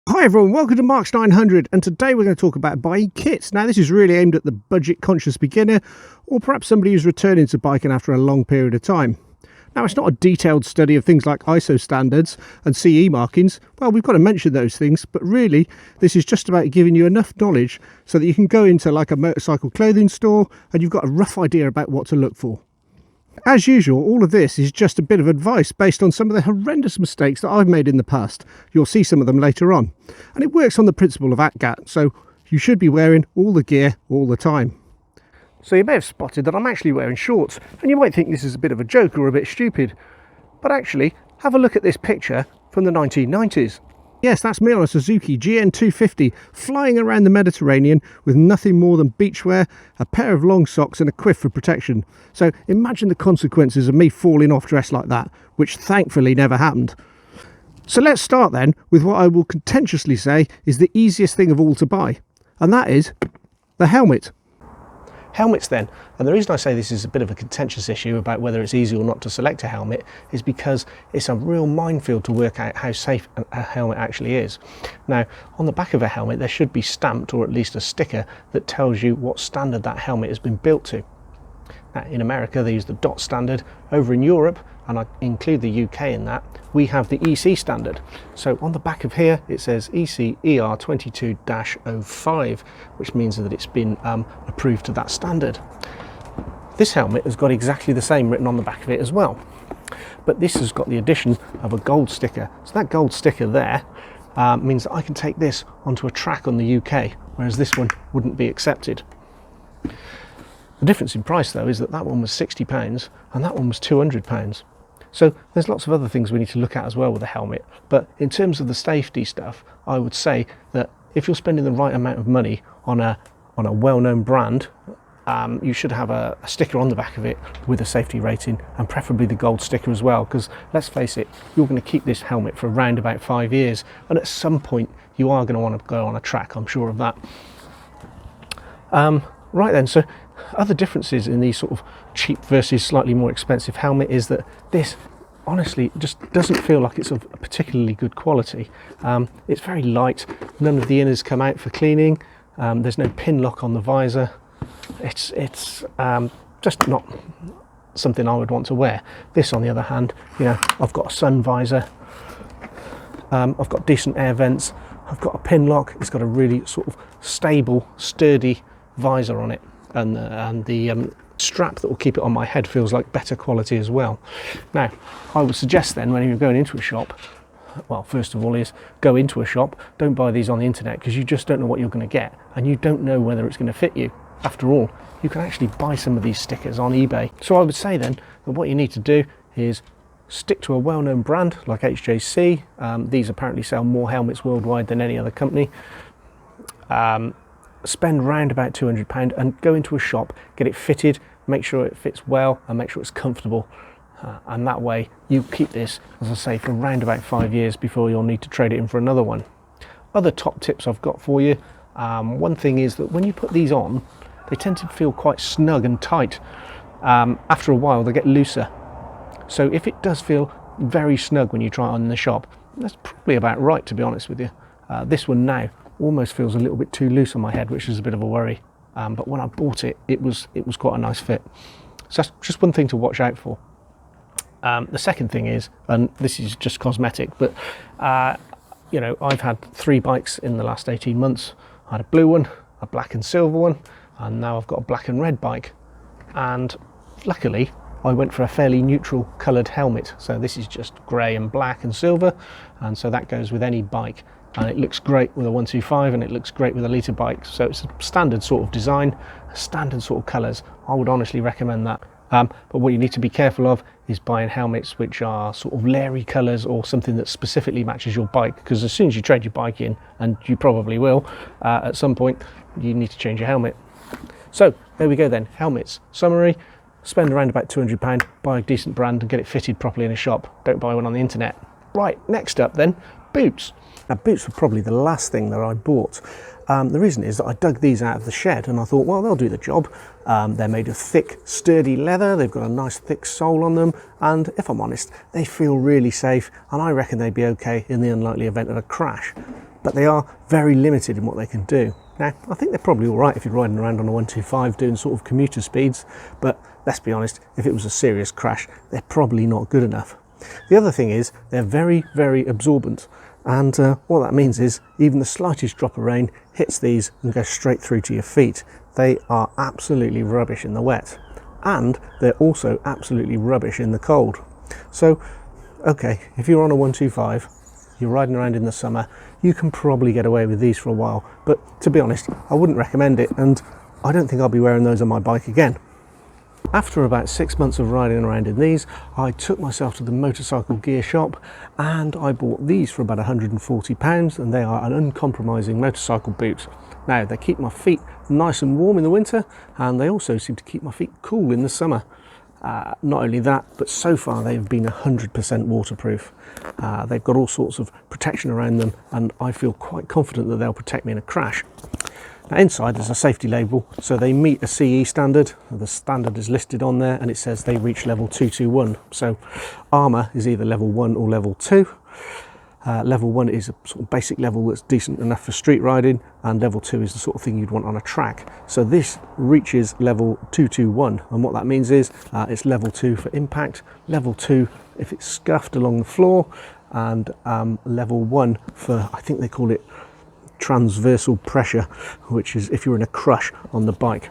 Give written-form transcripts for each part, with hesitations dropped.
Hi everyone, welcome to Marks 900, and today we're going to talk about buying kits. Now this is really aimed at the budget conscious beginner, or perhaps somebody who's returning to biking after a long period of time. Now it's not a detailed study of things like ISO standards and CE markings. Well, we've got to mention those things, but really this is just about giving you enough knowledge so that you can go into like a motorcycle clothing store and you've got a rough idea about what to look for. As usual, all of this is just a bit of advice based on some of the horrendous mistakes that I've made in the past. You'll see some of them later on. And it works on the principle of ATGATT, so you should be wearing all the gear all the time. So you may have spotted that I'm actually wearing shorts, and you might think this is a bit of a joke or a bit stupid. But actually, have a look at this picture from the 1990s. Yes, that's me on a Suzuki GN250 flying around the Mediterranean with nothing more than beachwear, a pair of long socks and a quiff for protection. So imagine the consequences of me falling off dressed like that, which thankfully never happened. So let's start then with what I will contentiously say is the easiest thing of all to buy, and that is the helmet. Helmets then, and the reason I say this is a bit of a contentious issue about whether it's easy or not to select a helmet is because it's a real minefield to work out how safe a helmet actually is. Now, on the back of a helmet there should be stamped, or at least a sticker, that tells you what standard that helmet has been built to. Now, in America they use the DOT standard. Over in Europe, and I include the UK in that, we have the EC standard. So on the back of here it says EC ER 22-05, which means that it's been approved to that standard. This helmet has got exactly the same written on the back of it as well, but this has got the addition of a gold sticker. So that gold sticker there means that I can take this onto a track on the UK, whereas this one wouldn't be accepted. The difference in price though is that that one was £60 and that one was £200. So there's lots of other things we need to look at as well with a helmet, but in terms of the safety stuff, I would say that if you're spending the right amount of money on a well-known brand, you should have a sticker on the back of it with a safety rating, and preferably the gold sticker as well, because let's face it, you're going to keep this helmet for around about 5 years, and at some point you are going to want to go on a track, I'm sure of that. Right then, so other differences in these sort of cheap versus slightly more expensive helmet is that this honestly just doesn't feel like it's of a particularly good quality. It's very light, none of the inners come out for cleaning, there's no pin lock on the visor. It's just not something I would want to wear. This on the other hand, you know, I've got a sun visor, I've got decent air vents, I've got a pin lock, it's got a really sort of stable, sturdy visor on it, and the strap that will keep it on my head feels like better quality as well. Now, I would suggest then when you're going into a shop, well, first of all is go into a shop, don't buy these on the internet, because you just don't know what you're going to get, and you don't know whether it's going to fit you. After all, you can actually buy some of these stickers on eBay. So I would say then that what you need to do is stick to a well-known brand like HJC. These apparently sell more helmets worldwide than any other company. Spend round about £200 and go into a shop, get it fitted, make sure it fits well and make sure it's comfortable, and that way you keep this, as I say, for around about 5 years before you'll need to trade it in for another one. Other top tips I've got for you, one thing is that when you put these on, they tend to feel quite snug and tight. After a while they get looser, so if it does feel very snug when you try it on in the shop, that's probably about right, to be honest with you. This one now almost feels a little bit too loose on my head, which is a bit of a worry, but when I bought it, it was quite a nice fit. So that's just one thing to watch out for. The second thing is, and this is just cosmetic, but you know, I've had 3 bikes in the last 18 months. I had a blue one, a black and silver one, and now I've got a black and red bike, and luckily I went for a fairly neutral coloured helmet. So this is just grey and black and silver, and so that goes with any bike, and it looks great with a 125 and it looks great with a litre bike. So it's a standard sort of design, standard sort of colours. I would honestly recommend that. But what you need to be careful of is buying helmets which are sort of leery colours or something that specifically matches your bike, because as soon as you trade your bike in, and you probably will at some point, you need to change your helmet. So there we go then, helmets. Summary: spend around about £200, buy a decent brand and get it fitted properly in a shop. Don't buy one on the internet. Right, next up then, boots. Now boots were probably the last thing that I bought. The reason is that I dug these out of the shed and I thought, well, they'll do the job. They're made of thick, sturdy leather, they've got a nice thick sole on them, and if I'm honest, they feel really safe, and I reckon they'd be okay in the unlikely event of a crash. but they are very limited in what they can do. Now, I think they're probably all right if you're riding around on a 125 doing sort of commuter speeds, but let's be honest, if it was a serious crash, they're probably not good enough. The other thing is they're very, very absorbent, and what that means is even the slightest drop of rain hits these and goes straight through to your feet. They are absolutely rubbish in the wet, and they're also absolutely rubbish in the cold. So, okay, if you're on a 125, you're riding around in the summer, you can probably get away with these for a while, but to be honest, I wouldn't recommend it, and I don't think I'll be wearing those on my bike again. After about 6 months of riding around in these, I took myself to the motorcycle gear shop and I bought these for about £140, and they are an uncompromising motorcycle boot. Now, they keep my feet nice and warm in the winter, and they also seem to keep my feet cool in the summer. Not only that, but so far they've been 100% waterproof. They've got all sorts of protection around them, and I feel quite confident that they'll protect me in a crash. Now, inside there's a safety label, so they meet a CE standard. The standard is listed on there, and it says they reach level 221. So armour is either level 1 or level 2. Level 1 is a sort of basic level that's decent enough for street riding, and level 2 is the sort of thing you'd want on a track. So this reaches level 221, and what that means is it's level 2 for impact, level 2 if it's scuffed along the floor, and level 1 for, I think they call it transversal pressure, which is if you're in a crush on the bike.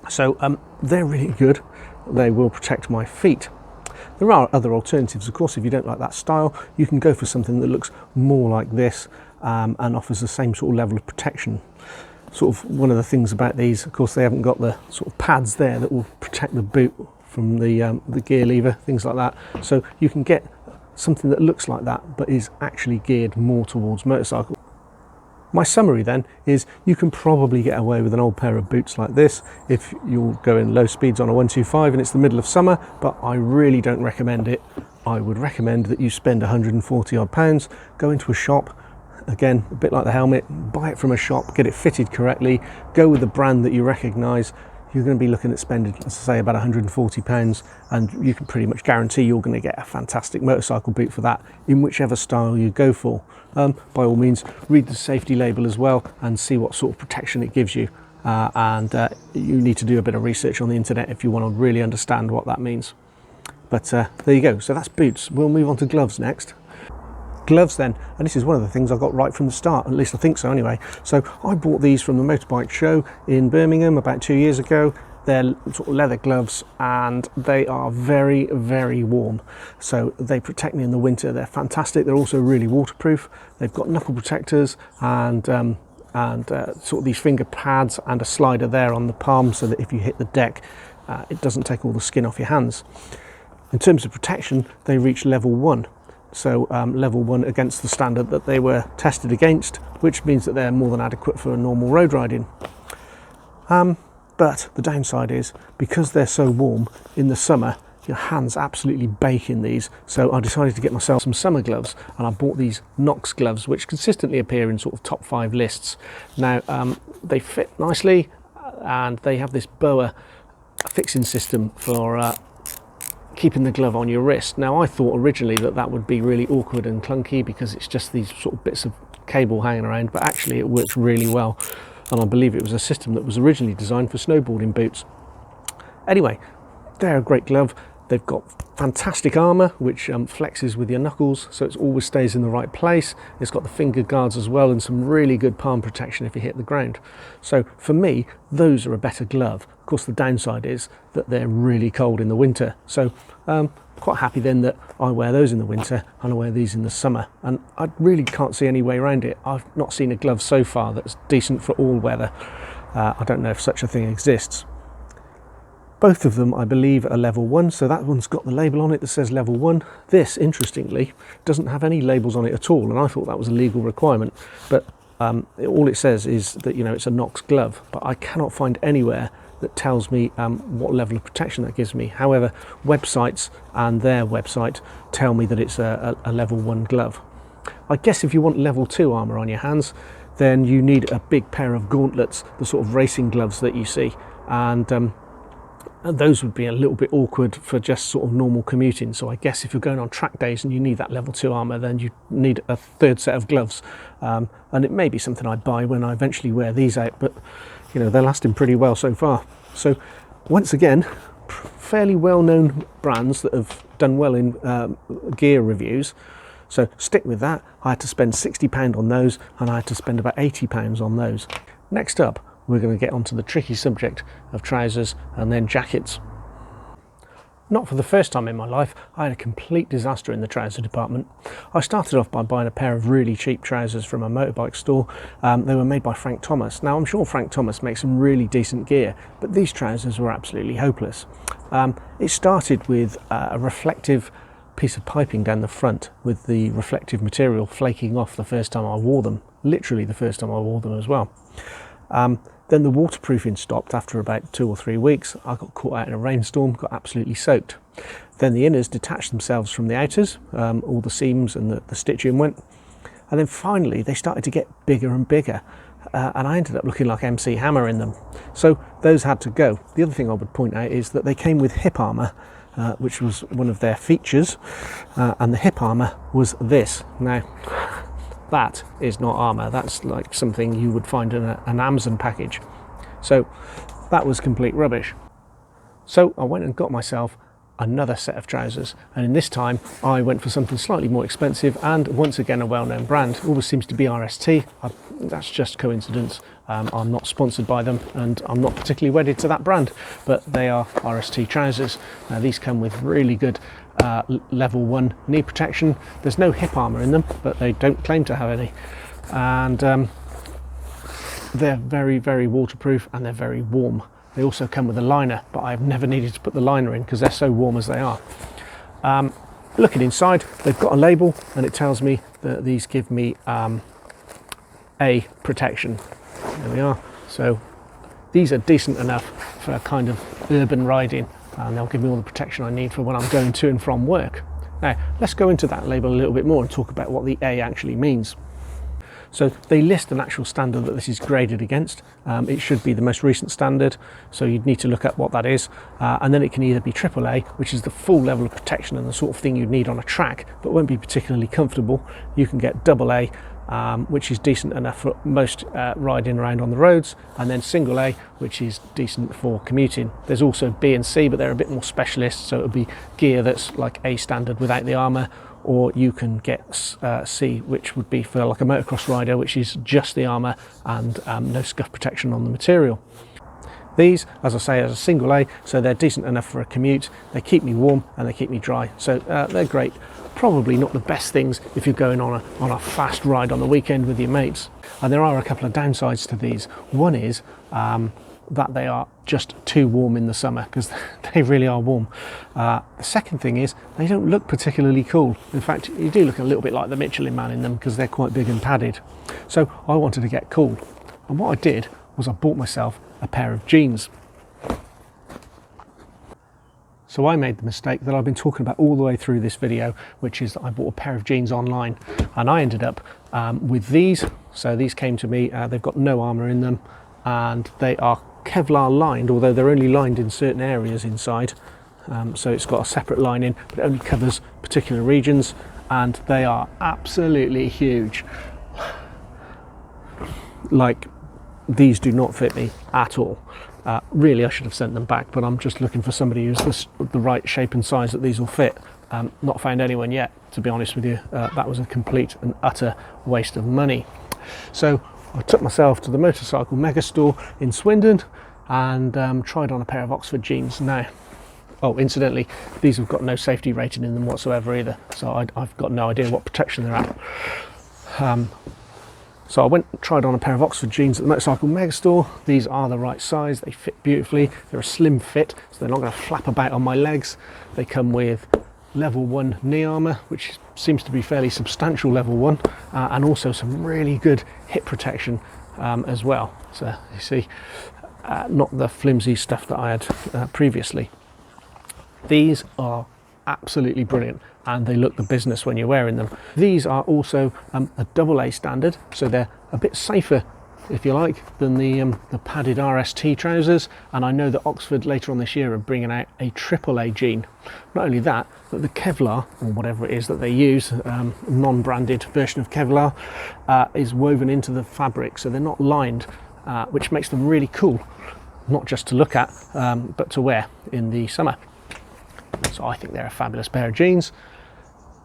So they're really good. They will protect my feet. There are other alternatives, of course. If you don't like that style, you can go for something that looks more like this and offers the same sort of level of protection. Sort of one of the things about these, of course, they haven't got the sort of pads there that will protect the boot from the gear lever, things like that. So you can get something that looks like that but is actually geared more towards motorcycle. My summary then is you can probably get away with an old pair of boots like this if you're going low speeds on a 125 and it's the middle of summer, but I really don't recommend it. I would recommend that you spend 140 odd pounds, go into a shop, again, a bit like the helmet, buy it from a shop, get it fitted correctly, go with the brand that you recognise. You're going to be looking at spending, as I say, about £140, and you can pretty much guarantee you're going to get a fantastic motorcycle boot for that in whichever style you go for. By all means, read the safety label as well and see what sort of protection it gives you. You need to do a bit of research on the internet if you want to really understand what that means. But there you go. So that's boots. We'll move on to gloves next. Gloves then, and this is one of the things I got right from the start, at least I think so anyway. So I bought these from the motorbike show in Birmingham about 2 years ago. They're sort of leather gloves, and they are very, very warm. So they protect me in the winter. They're fantastic. They're also really waterproof. They've got knuckle protectors and sort of these finger pads and a slider there on the palm, so that if you hit the deck, it doesn't take all the skin off your hands. In terms of protection, they reach level 1. So level 1 against the standard that they were tested against, which means that they're more than adequate for normal road riding. But the downside is, because they're so warm in the summer, your hands absolutely bake in these. So I decided to get myself some summer gloves, and I bought these Nox gloves, which consistently appear in sort of top 5 lists. Now they fit nicely, and they have this BOA fixing system for keeping the glove on your wrist. Now, I thought originally that that would be really awkward and clunky because it's just these sort of bits of cable hanging around, but actually it works really well, and I believe it was a system that was originally designed for snowboarding boots. Anyway, they're a great glove. They've got fantastic armour which flexes with your knuckles, so it always stays in the right place. It's got the finger guards as well, and some really good palm protection if you hit the ground. So for me, those are a better glove. Of course, the downside is that they're really cold in the winter. So quite happy then that I wear those in the winter and I wear these in the summer. And I really can't see any way around it. I've not seen a glove so far that's decent for all weather. I don't know if such a thing exists. Both of them, I believe, are level 1, so that one's got the label on it that says level 1. This, interestingly, doesn't have any labels on it at all, and I thought that was a legal requirement. But all it says is that, you know, it's a Nox glove, but I cannot find anywhere that tells me what level of protection that gives me. However, websites and their website tell me that it's a level 1 glove. I guess if you want level 2 armour on your hands, then you need a big pair of gauntlets, the sort of racing gloves that you see. And And those would be a little bit awkward for just sort of normal commuting. So I guess if you're going on track days and you need that level 2 armour, then you need a third set of gloves. And it may be something I'd buy when I eventually wear these out, but you know, they're lasting pretty well so far. So once again, fairly well-known brands that have done well in gear reviews. So stick with that. I had to spend £60 on those, and I had to spend about £80 on those. Next up, we're going to get onto the tricky subject of trousers and then jackets. Not for the first time in my life, I had a complete disaster in the trouser department. I started off by buying a pair of really cheap trousers from a motorbike store. They were made by Frank Thomas. Now I'm sure Frank Thomas makes some really decent gear, but these trousers were absolutely hopeless. It started with a reflective piece of piping down the front, with the reflective material flaking off the first time I wore them, literally the first time I wore them as well. Then the waterproofing stopped after about 2 or 3 weeks. I got caught out in a rainstorm, got absolutely soaked. Then the inners detached themselves from the outers, all the seams and the stitching went. And then finally they started to get bigger and bigger. And I ended up looking like MC Hammer in them. So those had to go. The other thing I would point out is that they came with hip armour, which was one of their features. And the hip armour was this. Now, that is not armour. That's like something you would find in an Amazon package. So that was complete rubbish. So I went and got myself another set of trousers, and in this time I went for something slightly more expensive, and once again a well-known brand. Always seems to be RST. That's just coincidence. I'm not sponsored by them, and I'm not particularly wedded to that brand, but they are RST trousers. Now these come with really good level 1 knee protection. There's no hip armour in them, but they don't claim to have any, and they're very, very waterproof, and they're very warm. They also come with a liner, but I've never needed to put the liner in because they're so warm as they are. Looking inside, they've got a label, and it tells me that these give me A protection. There we are. So these are decent enough for a kind of urban riding, and they'll give me all the protection I need for when I'm going to and from work. Now, let's go into that label a little bit more and talk about what the A actually means. So they list an actual standard that this is graded against. It should be the most recent standard, so you'd need to look at what that is. And then it can either be AAA, which is the full level of protection and the sort of thing you'd need on a track, but won't be particularly comfortable. You can get AA, which is decent enough for most riding around on the roads, and then single A, which is decent for commuting. There's also B and C, but they're a bit more specialist, so it would be gear that's like A standard without the armour, or you can get C, which would be for like a motocross rider, which is just the armour and no scuff protection on the material. These, as I say, are a single A, so they're decent enough for a commute. They keep me warm and they keep me dry, so they're great. Probably not the best things if you're going on a fast ride on the weekend with your mates. And there are a couple of downsides to these. One is that they are just too warm in the summer, because they really are warm. The second thing is they don't look particularly cool. In fact, you do look a little bit like the Michelin Man in them because they're quite big and padded. So I wanted to get cool, and what I did was I bought myself a pair of jeans. So I made the mistake that I've been talking about all the way through this video, which is that I bought a pair of jeans online, and I ended up with these. So these came to me, they've got no armour in them, and they are Kevlar lined, although they're only lined in certain areas inside. So it's got a separate lining, but it only covers particular regions, and they are absolutely huge. Like, these do not fit me at all. Really, I should have sent them back, but I'm just looking for somebody who's the right shape and size that these will fit. Not found anyone yet, to be honest with you. That was a complete and utter waste of money. So I took myself to the Motorcycle Megastore in Swindon and tried on a pair of Oxford jeans. Now, oh, incidentally, these have got no safety rating in them whatsoever either, so I've got no idea what protection they're at. So I went and tried on a pair of Oxford jeans at the Motorcycle Megastore. These are the right size, they fit beautifully. They're a slim fit, so they're not going to flap about on my legs. They come with level 1 knee armour, which seems to be fairly substantial level 1, and also some really good hip protection as well. So you see, not the flimsy stuff that I had previously. These are absolutely brilliant, and they look the business when you're wearing them. These are also a AA standard, so they're a bit safer if you like, than the padded RST trousers, and I know that Oxford later on this year are bringing out a AAA jean. Not only that, but the Kevlar, or whatever it is that they use, non-branded version of Kevlar, is woven into the fabric, so they're not lined, which makes them really cool, not just to look at, but to wear in the summer. So I think they're a fabulous pair of jeans.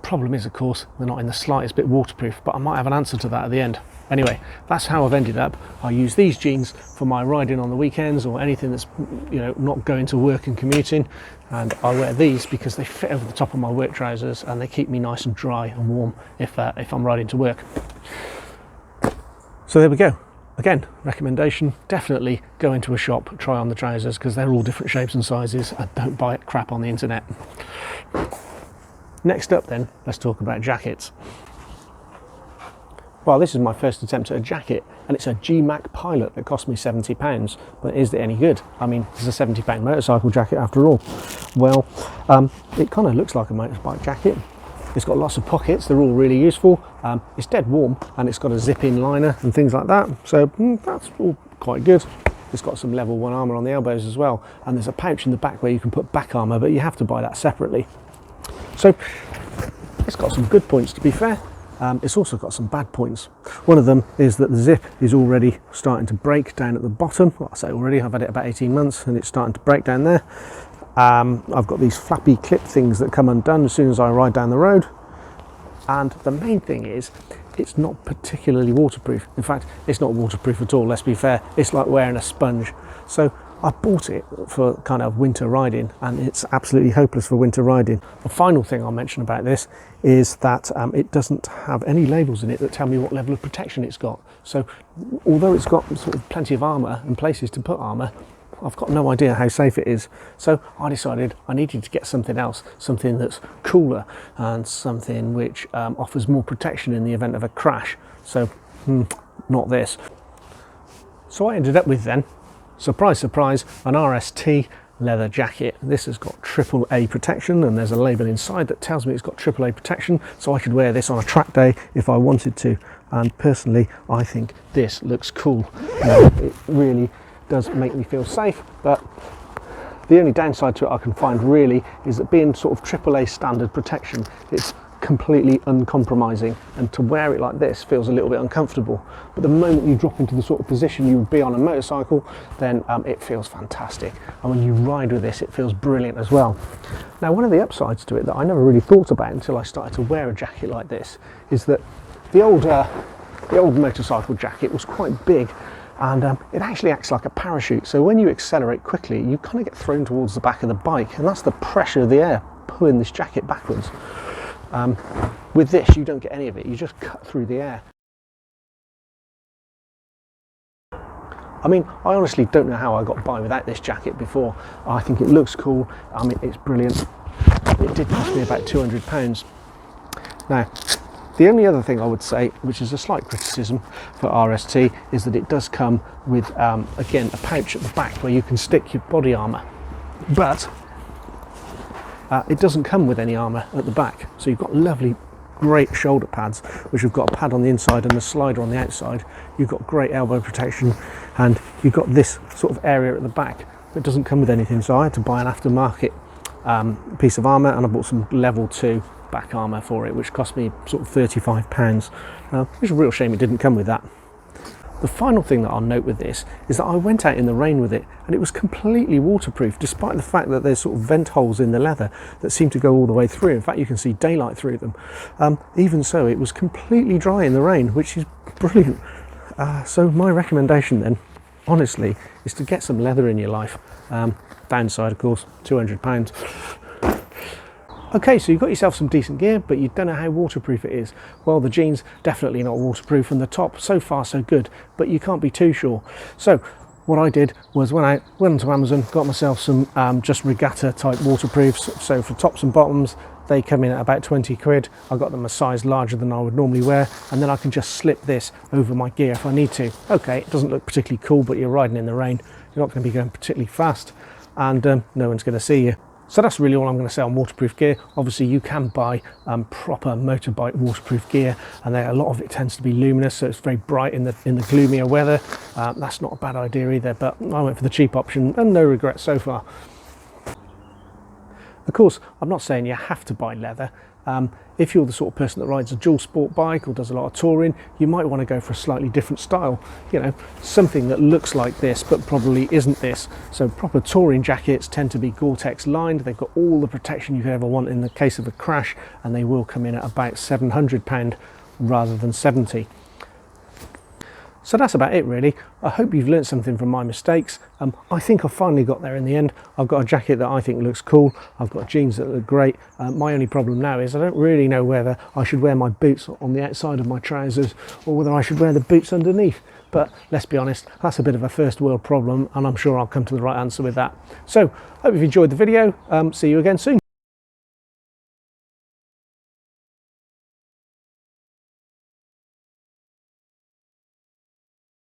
Problem is, of course, they're not in the slightest bit waterproof, but I might have an answer to that at the end. Anyway, that's how I've ended up. I use these jeans for my riding on the weekends or anything that's, you know, not going to work and commuting, and I wear these because they fit over the top of my work trousers and they keep me nice and dry and warm if I'm riding to work. So there we go. Again, recommendation, definitely go into a shop, try on the trousers, because they're all different shapes and sizes, and don't buy crap on the internet. Next up then, let's talk about jackets. Well, this is my first attempt at a jacket, and it's a GMAC Pilot that cost me £70, but is it any good? I mean, it's a £70 motorcycle jacket after all. Well, it kind of looks like a motorbike jacket. It's got lots of pockets, they're all really useful. It's dead warm, and it's got a zip-in liner and things like that, so that's all quite good. It's got some level 1 armour on the elbows as well, and there's a pouch in the back where you can put back armour, but you have to buy that separately. So it's got some good points, to be fair. It's also got some bad points. One of them is that the zip is already starting to break down at the bottom. Well, I say already, I've had it about 18 months and it's starting to break down there. I've got these flappy clip things that come undone as soon as I ride down the road. And the main thing is, it's not particularly waterproof. In fact, it's not waterproof at all, let's be fair. It's like wearing a sponge. So I bought it for kind of winter riding, and it's absolutely hopeless for winter riding. The final thing I'll mention about this is that it doesn't have any labels in it that tell me what level of protection it's got. So although it's got sort of plenty of armour and places to put armour, I've got no idea how safe it is. So I decided I needed to get something else, something that's cooler and something which offers more protection in the event of a crash. So not this. So I ended up with then, surprise, surprise, an RST leather jacket. This has got AAA protection, and there's a label inside that tells me it's got AAA protection, so I could wear this on a track day if I wanted to. And personally, I think this looks cool. It really does make me feel safe, but the only downside to it I can find really is that being sort of AAA standard protection, it's completely uncompromising, and to wear it like this feels a little bit uncomfortable. But the moment you drop into the sort of position you would be on a motorcycle, then it feels fantastic, and when you ride with this it feels brilliant as well. Now, one of the upsides to it that I never really thought about until I started to wear a jacket like this is that the old motorcycle jacket was quite big, and it actually acts like a parachute, so when you accelerate quickly you kind of get thrown towards the back of the bike, and that's the pressure of the air pulling this jacket backwards. With this you don't get any of it, you just cut through the air. I mean, I honestly don't know how I got by without this jacket before. I think it looks cool, I mean, it's brilliant. It did cost me about £200. Now, the only other thing I would say, which is a slight criticism for RST, is that it does come with, again, a pouch at the back where you can stick your body armour. But it doesn't come with any armour at the back, so you've got lovely, great shoulder pads, which have got a pad on the inside and a slider on the outside. You've got great elbow protection, and you've got this sort of area at the back that doesn't come with anything. So I had to buy an aftermarket piece of armour, and I bought some level 2 back armour for it, which cost me sort of £35. Which is a real shame it didn't come with that. The final thing that I'll note with this is that I went out in the rain with it, and it was completely waterproof, despite the fact that there's sort of vent holes in the leather that seem to go all the way through. In fact, you can see daylight through them. Even so, it was completely dry in the rain, which is brilliant. So my recommendation then, honestly, is to get some leather in your life. Downside, of course, £200. Okay, so you've got yourself some decent gear, but you don't know how waterproof it is. Well, the jeans, definitely not waterproof, and the top, so far so good, but you can't be too sure. So what I did was went onto Amazon, got myself some just regatta type waterproofs. So for tops and bottoms, they come in at about 20 quid. I got them a size larger than I would normally wear, and then I can just slip this over my gear if I need to. Okay, it doesn't look particularly cool, but you're riding in the rain. You're not going to be going particularly fast, and no one's going to see you. So that's really all I'm going to say on waterproof gear. Obviously you can buy proper motorbike waterproof gear, and a lot of it tends to be luminous, so it's very bright in the gloomier weather. That's not a bad idea either, but I went for the cheap option and no regrets so far. Of course, I'm not saying you have to buy leather. If you're the sort of person that rides a dual sport bike or does a lot of touring, you might want to go for a slightly different style. You know, something that looks like this but probably isn't this. So proper touring jackets tend to be Gore-Tex lined. They've got all the protection you could ever want in the case of a crash, and they will come in at about £700 rather than 70. So that's about it really. I hope you've learned something from my mistakes. I think I finally got there in the end. I've got a jacket that I think looks cool. I've got jeans that look great. My only problem now is I don't really know whether I should wear my boots on the outside of my trousers or whether I should wear the boots underneath. But let's be honest, that's a bit of a first world problem, and I'm sure I'll come to the right answer with that. So, hope you've enjoyed the video. See you again soon.